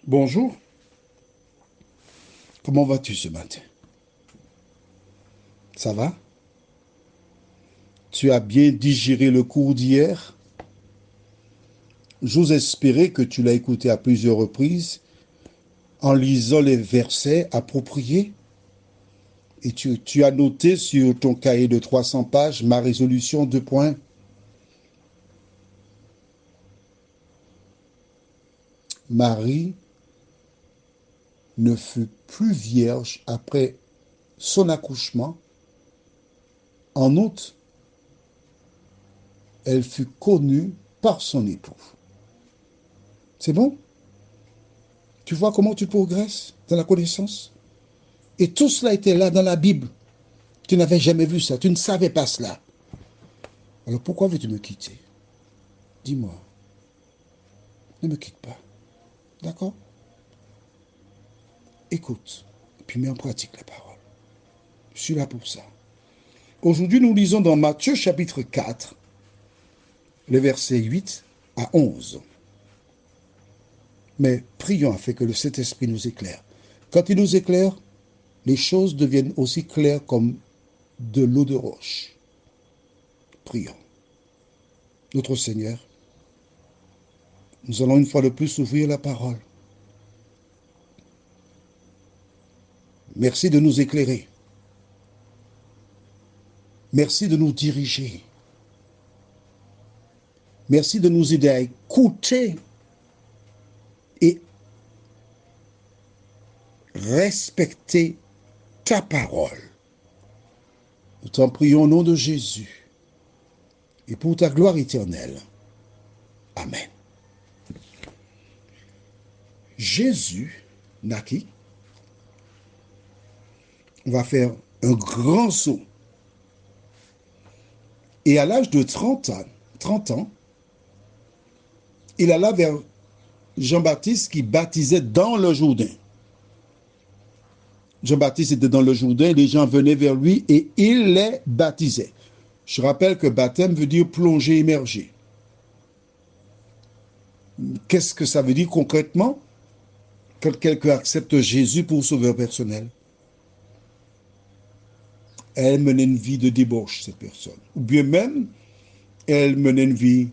Bonjour, comment vas-tu ce matin? Ça va? Tu as bien digéré le cours d'hier? J'ose espérer que tu l'as écouté à plusieurs reprises en lisant les versets appropriés et tu as noté sur ton cahier de 300 pages ma résolution 2 points. Marie ne fut plus vierge après son accouchement. En outre, elle fut connue par son époux. C'est bon? Tu vois comment tu progresses dans la connaissance? Et tout cela était là dans la Bible. Tu n'avais jamais vu ça, tu ne savais pas cela. Alors pourquoi veux-tu me quitter? Dis-moi, ne me quitte pas. D'accord? Écoute, et puis mets en pratique la parole. Je suis là pour ça. Aujourd'hui, nous lisons dans Matthieu chapitre 4, les versets 8 à 11. Mais prions afin que le Saint-Esprit nous éclaire. Quand il nous éclaire, les choses deviennent aussi claires comme de l'eau de roche. Prions. Notre Seigneur, nous allons une fois de plus ouvrir la parole. Merci de nous éclairer. Merci de nous diriger. Merci de nous aider à écouter et respecter ta parole. Nous t'en prions au nom de Jésus et pour ta gloire éternelle. Amen. Jésus naquit. On va faire un grand saut. Et à l'âge de 30 ans, il alla vers Jean-Baptiste qui baptisait dans le Jourdain. Jean-Baptiste était dans le Jourdain, les gens venaient vers lui et il les baptisait. Je rappelle que baptême veut dire plonger, immerger. Qu'est-ce que ça veut dire concrètement quand quelqu'un accepte Jésus pour sauveur personnel? Elle menait une vie de débauche, cette personne. Ou bien même, elle menait une vie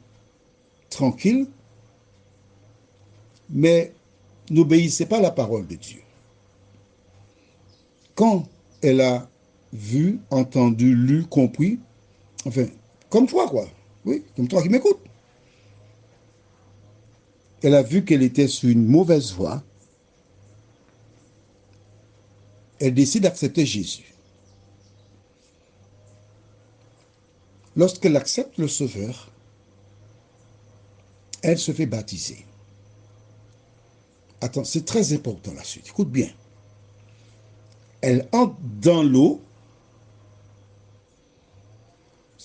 tranquille, mais n'obéissait pas à la parole de Dieu. Quand elle a vu, entendu, lu, compris, enfin, comme toi, quoi. Oui, comme toi qui m'écoutes. Elle a vu qu'elle était sur une mauvaise voie. Elle décide d'accepter Jésus. Lorsqu'elle accepte le Sauveur, elle se fait baptiser. Attends, c'est très important la suite. Écoute bien. Elle entre dans l'eau.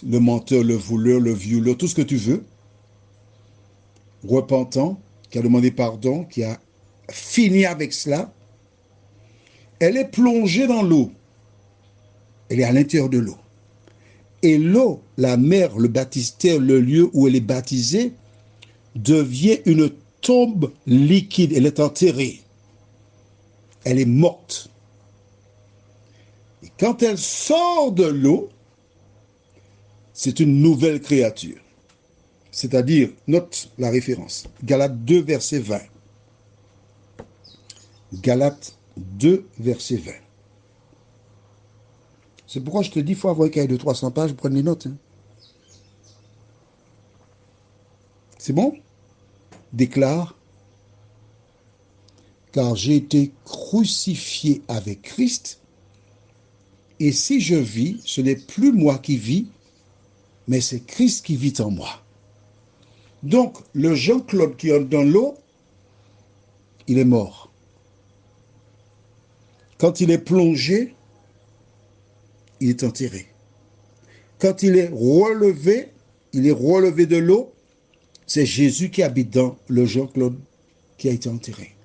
Le menteur, le voleur, le violeur, tout ce que tu veux, repentant, qui a demandé pardon, qui a fini avec cela, elle est plongée dans l'eau. Elle est à l'intérieur de l'eau. Et l'eau, la mer, le baptistère, le lieu où elle est baptisée, devient une tombe liquide. Elle est enterrée. Elle est morte. Et quand elle sort de l'eau, c'est une nouvelle créature. C'est-à-dire, note la référence, Galates 2, verset 20. Galates 2, verset 20. C'est pourquoi je te dis, il faut avoir un cahier de 300 pages, prendre les notes. Hein. C'est bon? Déclare, car j'ai été crucifié avec Christ, et si je vis, ce n'est plus moi qui vis, mais c'est Christ qui vit en moi. Donc, le Jean-Claude qui entre dans l'eau, il est mort. Quand il est plongé, il est enterré. Quand il est relevé de l'eau, c'est Jésus qui habite dans le Jean-Claude qui a été enterré.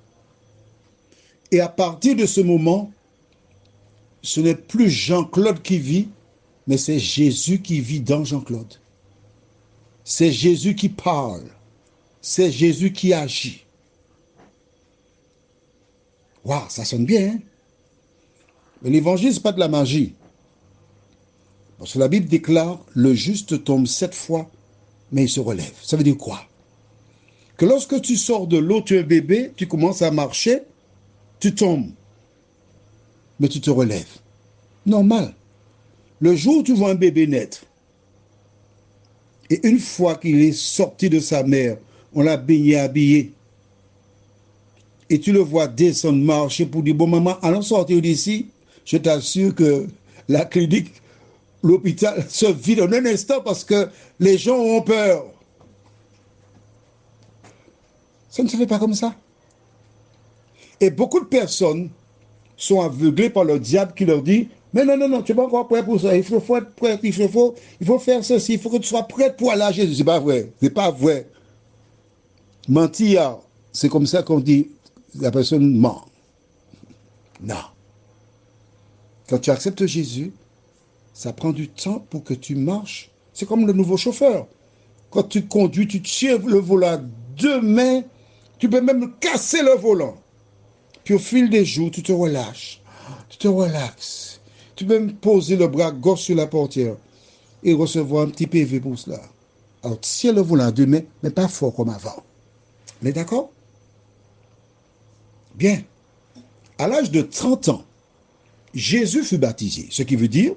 Et à partir de ce moment, ce n'est plus Jean-Claude qui vit, mais c'est Jésus qui vit dans Jean-Claude. C'est Jésus qui parle. C'est Jésus qui agit. Waouh, ça sonne bien, hein? Mais l'évangile, ce n'est pas de la magie. Parce que la Bible déclare, le juste tombe 7 fois, mais il se relève. Ça veut dire quoi? Que lorsque tu sors de l'eau, tu es bébé, tu commences à marcher, tu tombes, mais tu te relèves. Normal. Le jour où tu vois un bébé naître, et une fois qu'il est sorti de sa mère, on l'a baigné, habillé, et tu le vois descendre, marcher pour dire, bon maman, allons sortir d'ici, je t'assure que la clinique, l'hôpital se vide en un instant parce que les gens ont peur. Ça ne se fait pas comme ça. Et beaucoup de personnes sont aveuglées par le diable qui leur dit, mais non, non, non, tu n'es pas encore prêt pour ça, il faut être prêt, il faut faire ceci, il faut que tu sois prêt pour aller à Jésus. C'est pas vrai, c'est pas vrai. Mentir, c'est comme ça qu'on dit, la personne ment. Non. Quand tu acceptes Jésus, ça prend du temps pour que tu marches. C'est comme le nouveau chauffeur. Quand tu conduis, tu tiens le volant à 2 mains, tu peux même casser le volant. Puis au fil des jours, tu te relâches, tu te relaxes. Tu peux même poser le bras gauche sur la portière et recevoir un petit PV pour cela. Alors, tiens le volant à 2 mains, mais pas fort comme avant. Mais d'accord? Bien. À l'âge de 30 ans, Jésus fut baptisé, ce qui veut dire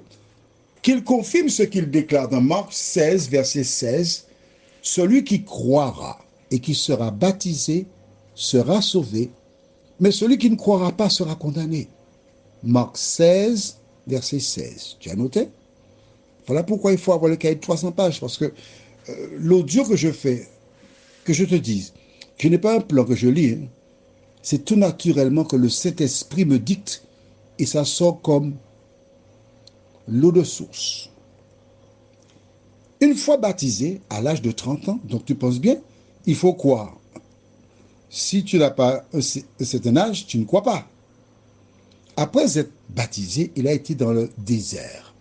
qu'il confirme ce qu'il déclare dans Marc 16, verset 16. Celui qui croira et qui sera baptisé sera sauvé, mais celui qui ne croira pas sera condamné. Marc 16, verset 16. Tu as noté? Voilà pourquoi il faut avoir le cahier de 300 pages, parce que l'audio que je fais, que je te dise, je n'ai pas un plan que je lis, hein. C'est tout naturellement que le Saint-Esprit me dicte et ça sort comme l'eau de source. Une fois baptisé, à l'âge de 30 ans, donc tu penses bien, il faut croire. Si tu n'as pas un certain âge, tu ne crois pas. Après être baptisé, il a été dans le désert.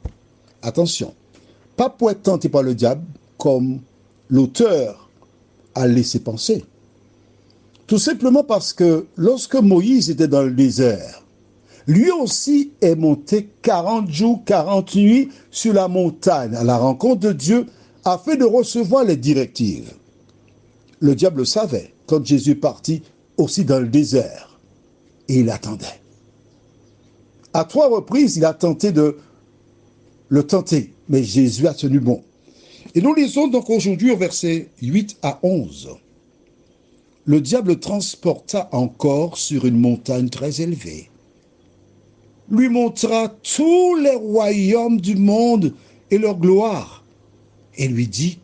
Attention, pas pour être tenté par le diable, comme l'auteur a laissé penser. Tout simplement parce que lorsque Moïse était dans le désert, lui aussi est monté 40 jours, 40 nuits sur la montagne à la rencontre de Dieu afin de recevoir les directives. Le diable savait quand Jésus partit aussi dans le désert et il attendait. À 3 reprises, il a tenté de le tenter, mais Jésus a tenu bon. Et nous lisons donc aujourd'hui au verset 8 à 11. Le diable transporta encore sur une montagne très élevée, lui montra tous les royaumes du monde et leur gloire, et lui dit,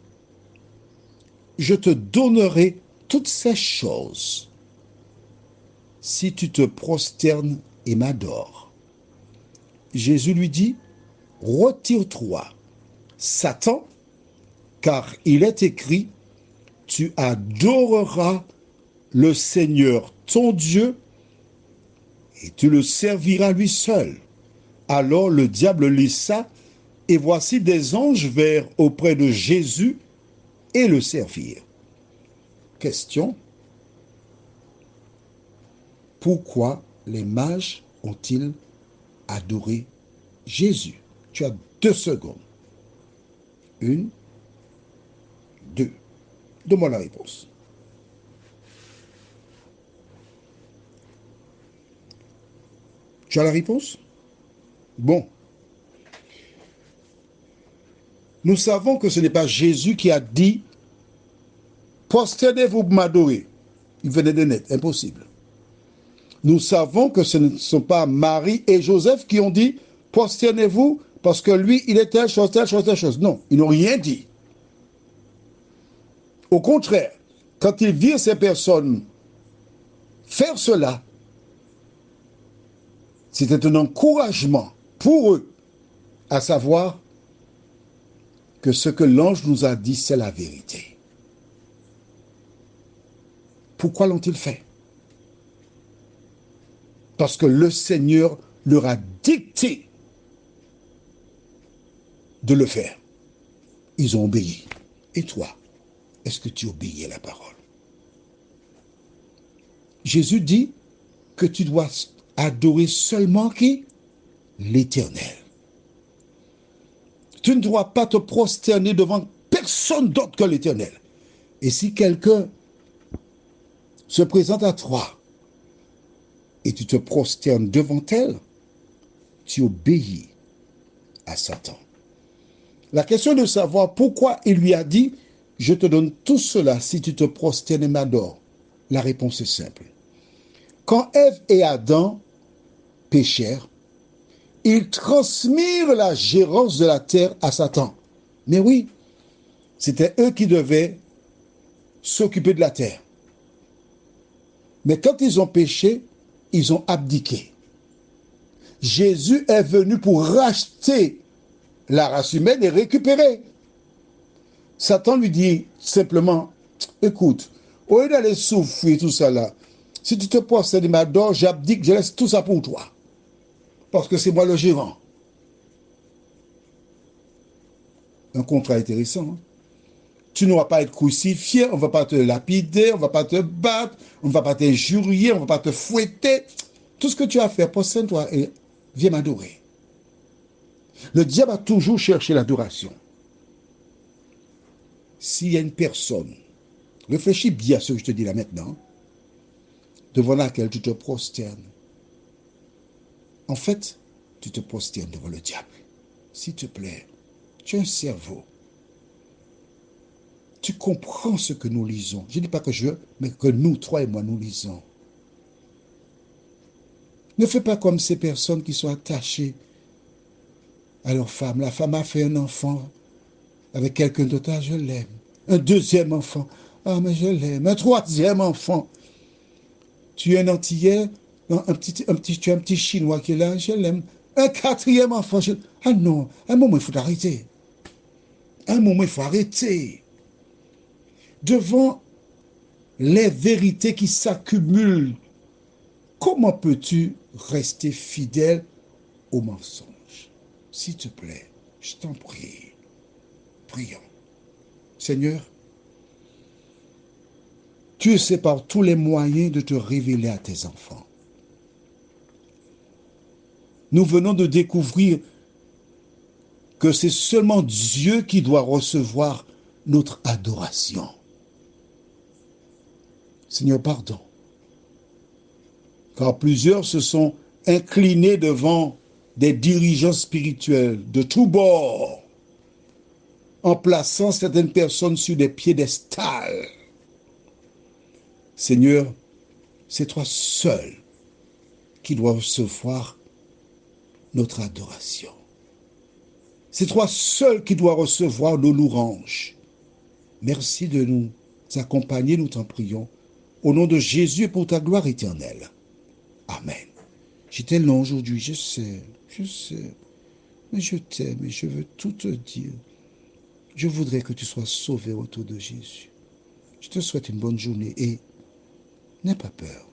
je te donnerai toutes ces choses si tu te prosternes et m'adores. Jésus lui dit, retire-toi, Satan, car il est écrit, tu adoreras le Seigneur ton Dieu et tu le serviras lui seul. Alors le diable laissa, et voici des anges vinrent auprès de Jésus et le servirent. Question, pourquoi les mages ont-ils adoré Jésus? Tu as 2 secondes. 1, 2. Donne-moi la réponse. Tu as la réponse? Bon. Nous savons que ce n'est pas Jésus qui a dit « Prosternez-vous pour m'adorer ». Il venait de naître, impossible. Nous savons que ce ne sont pas Marie et Joseph qui ont dit « Prosternez-vous » parce que lui, il est telle chose, telle chose, telle chose. Non, ils n'ont rien dit. Au contraire, quand ils virent ces personnes faire cela, c'était un encouragement pour eux, à savoir que ce que l'ange nous a dit, c'est la vérité. Pourquoi l'ont-ils fait? Parce que le Seigneur leur a dicté de le faire. Ils ont obéi. Et toi, est-ce que tu obéis à la parole? Jésus dit que tu dois adorer seulement qui? L'Éternel. Tu ne dois pas te prosterner devant personne d'autre que l'Éternel. Et si quelqu'un se présente à toi et tu te prosternes devant elle, tu obéis à Satan. La question de savoir pourquoi il lui a dit « Je te donne tout cela si tu te prosternes et m'adores ». La réponse est simple. Quand Ève et Adam péchèrent, ils transmirent la gérance de la terre à Satan. Mais oui, c'était eux qui devaient s'occuper de la terre. Mais quand ils ont péché, ils ont abdiqué. Jésus est venu pour racheter la race humaine et récupérer. Satan lui dit simplement, écoute, au lieu d'aller souffrir tout ça là, si tu te prosternes et m'adores, j'abdique, je laisse tout ça pour toi. Parce que c'est moi le gérant. Un contrat intéressant. Hein? Tu ne vas pas être crucifié, on ne va pas te lapider, on ne va pas te battre, on ne va pas t'injurier, on ne va pas te fouetter. Tout ce que tu as fait, prosterne-toi et viens m'adorer. Le diable a toujours cherché l'adoration. S'il y a une personne, réfléchis bien à ce que je te dis là maintenant, devant laquelle tu te prosternes, en fait, tu te prosternes devant le diable. S'il te plaît, tu as un cerveau. Tu comprends ce que nous lisons. Je ne dis pas que mais que nous, toi et moi, nous lisons. Ne fais pas comme ces personnes qui sont attachées à leur femme. La femme a fait un enfant avec quelqu'un d'autre. Ah, je l'aime. Un deuxième enfant. Ah, mais je l'aime. Un troisième enfant. Tu es un Antillais, tu as un petit Chinois qui est là. Je l'aime. Un quatrième enfant. Ah non, à un moment, il faut arrêter. À un moment, il faut arrêter. Devant les vérités qui s'accumulent, comment peux-tu rester fidèle au mensonge? S'il te plaît, je t'en prie, prions. Seigneur, tu sais par tous les moyens de te révéler à tes enfants. Nous venons de découvrir que c'est seulement Dieu qui doit recevoir notre adoration. Seigneur, pardon. Car plusieurs se sont inclinés devant des dirigeants spirituels de tous bords, en plaçant certaines personnes sur des piédestals. Seigneur, c'est toi seul qui dois recevoir notre adoration. C'est toi seul qui dois recevoir nos louanges. Merci de nous accompagner, nous t'en prions, au nom de Jésus et pour ta gloire éternelle. Amen. J'étais long aujourd'hui, je sais, mais je t'aime et je veux tout te dire. Je voudrais que tu sois sauvé autour de Jésus. Je te souhaite une bonne journée et n'aie pas peur.